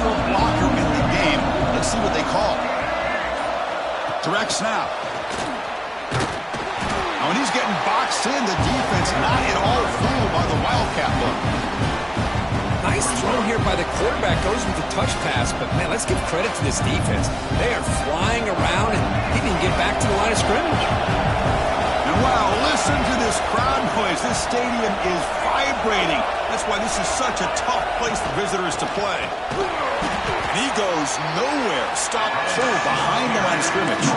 more blocker in the game. Let's see what they call. Direct snap. Now, when he's getting boxed in, the defense not at all fooled by the Wildcat look. Nice throw here by the quarterback. Goes with the touch pass, but, man, let's give credit to this defense. They are flying around, and he didn't get back to the line of scrimmage. And, wow, listen to this crowd noise. This stadium is vibrating. That's why this is such a tough place for visitors to play. And he goes nowhere. Stop cold behind the line of scrimmage.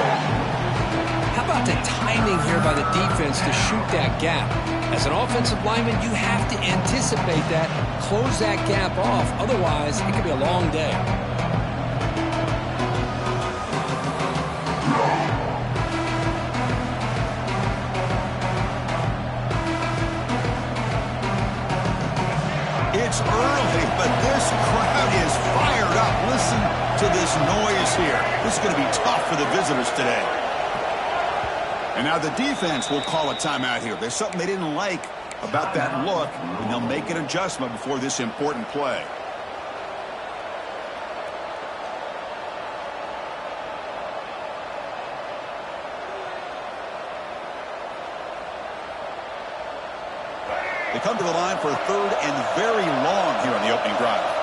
How about the timing here by the defense to shoot that gap? As an offensive lineman, you have to anticipate that, close that gap off. Otherwise, it could be a long day. It's early, but this crowd is fired up. Listen to this noise here. This is going to be tough for the visitors today. And now the defense will call a timeout here. There's something they didn't like about that look, and they'll make an adjustment before this important play. They come to the line for a third and very long here on the opening drive.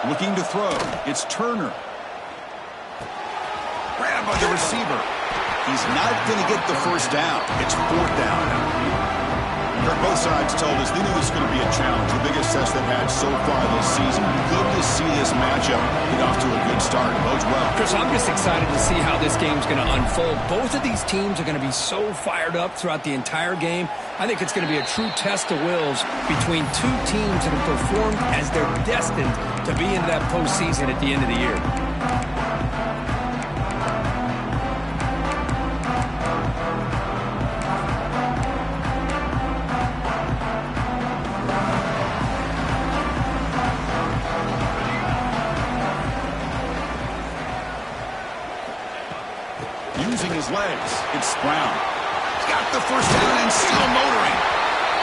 Looking to throw. It's Turner. Grab by the receiver. He's not going to get the first down. It's fourth down. Both sides told us they knew this was going to be a challenge. The biggest test they've had so far this season. Good to see this matchup get off to a good start. Bodes well. Chris, I'm just excited to see how this game's going to unfold. Both of these teams are going to be so fired up throughout the entire game. I think it's going to be a true test of wills between two teams that have performed as they're destined to be into that postseason at the end of the year. Using his legs, it's Brown. He's got the first down and still motoring.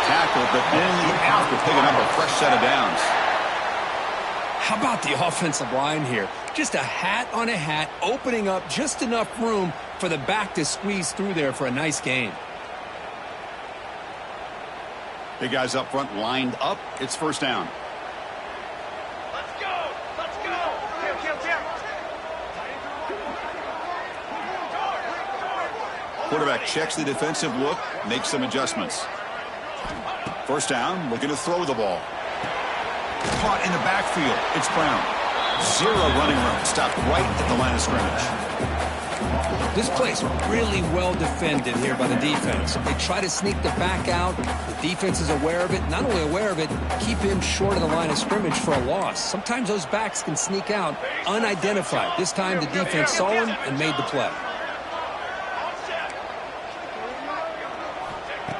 Tackle, but only after picking up a fresh set of downs. How about the offensive line here? Just a hat on a hat, opening up just enough room for the back to squeeze through there for a nice gain. Big guys up front lined up. It's first down. Let's go! Let's go! Quarterback checks the defensive look, makes some adjustments. First down, looking to throw the ball. Caught in the backfield. It's Brown. Zero running room. Stopped right at the line of scrimmage. This play's really well defended here by the defense. They try to sneak the back out. The defense is aware of it. Not only aware of it, keep him short of the line of scrimmage for a loss. Sometimes those backs can sneak out unidentified. This time the defense saw him and made the play.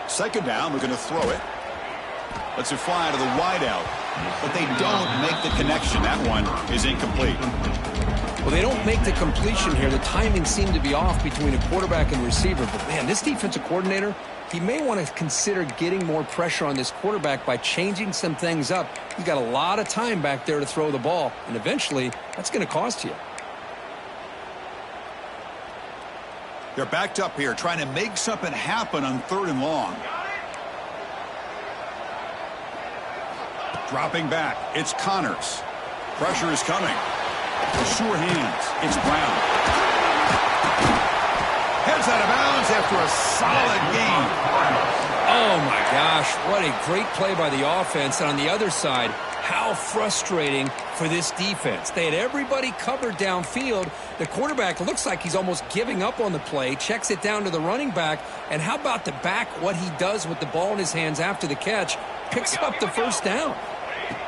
Second down, we're going to throw it. Lets it fly to the wideout. But they don't make the connection. That one is incomplete. Well, they don't make the completion here. The timing seemed to be off between a quarterback and receiver. But, man, this defensive coordinator, he may want to consider getting more pressure on this quarterback by changing some things up. He's got a lot of time back there to throw the ball. And eventually, that's going to cost you. They're backed up here, trying to make something happen on third and long. Dropping back, it's Connors. Pressure is coming. The sure hands, it's Brown. Heads out of bounds after a solid game. Oh, my gosh, what a great play by the offense. And on the other side, how frustrating for this defense. They had everybody covered downfield. The quarterback looks like he's almost giving up on the play, checks it down to the running back. And how about the back, what he does with the ball in his hands after the catch, picks up the first down.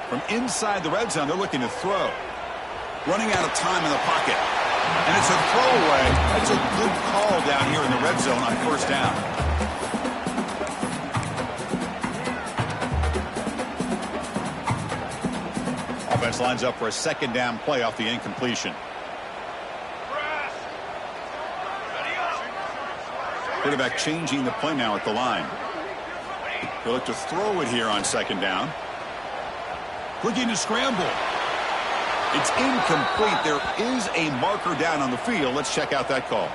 From inside the red zone, they're looking to throw. Running out of time in the pocket. And it's a throwaway. That's a good call down here in the red zone on first down. defense lines up for a second down play off the incompletion. Quarterback changing the play now at the line. He'll look to throw it here on second down. Looking to scramble. It's incomplete. There is a marker down on the field. Let's check out that call.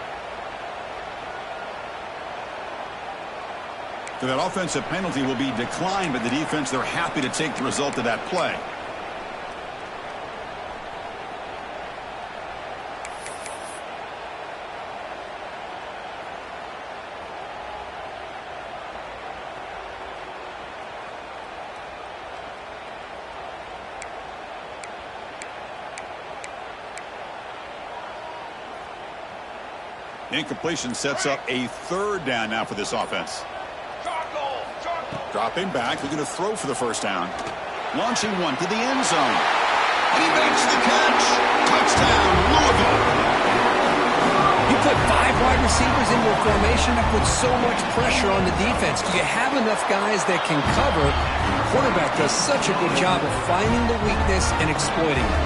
So that offensive penalty will be declined by the defense. They're happy to take the result of that play. Incompletion sets up a third down now for this offense. Dropping back, looking to throw for the first down. Launching one to the end zone. And he makes the catch. Touchdown, Louisville. You put 5 wide receivers into a formation that puts so much pressure on the defense. Do you have enough guys that can cover? The quarterback does such a good job of finding the weakness and exploiting it.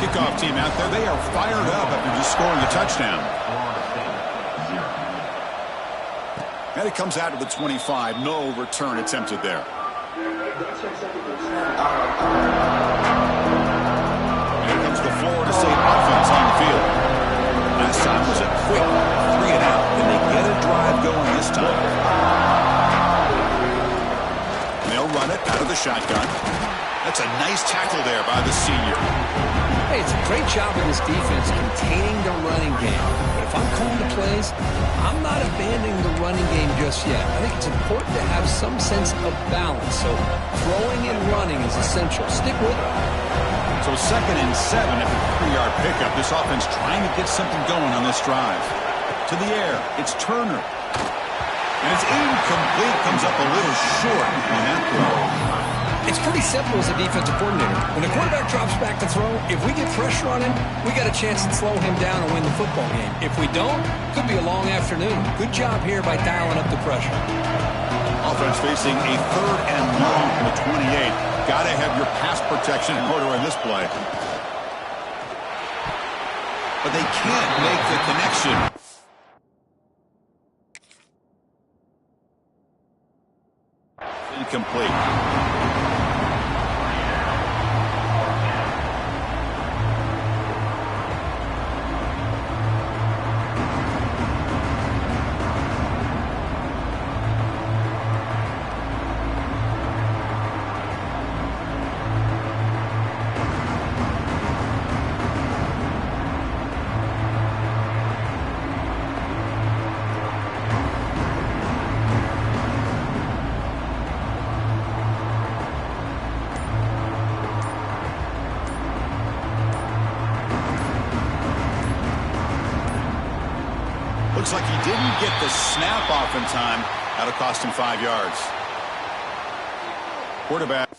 Kickoff team out there, they are fired up after just scoring a touchdown. And it comes out to the 25. No return attempted there. Here comes the Florida State offense on the field. Last time was a quick 3-and-out. Then they get a drive going this time. And they'll run it out of the shotgun. That's a nice tackle there by the senior. Hey, it's a great job of this defense containing the running game. But if I'm calling the plays, I'm not abandoning the running game just yet. I think it's important to have some sense of balance. So throwing and running is essential. Stick with it. So 2nd and 7 after the 3-yard pickup. This offense trying to get something going on this drive. To the air, it's Turner. And it's incomplete. Comes up a little short on that throw. It's pretty simple as a defensive coordinator. When the quarterback drops back to throw, if we get pressure on him, we got a chance to slow him down and win the football game. If we don't, could be a long afternoon. Good job here by dialing up the pressure. Offense facing a 3rd and long from the 28. Got to have your pass protection in order in this play. But they can't make the connection. Incomplete. Looks like he didn't get the snap off in time. That'll cost him 5 yards. Quarterback.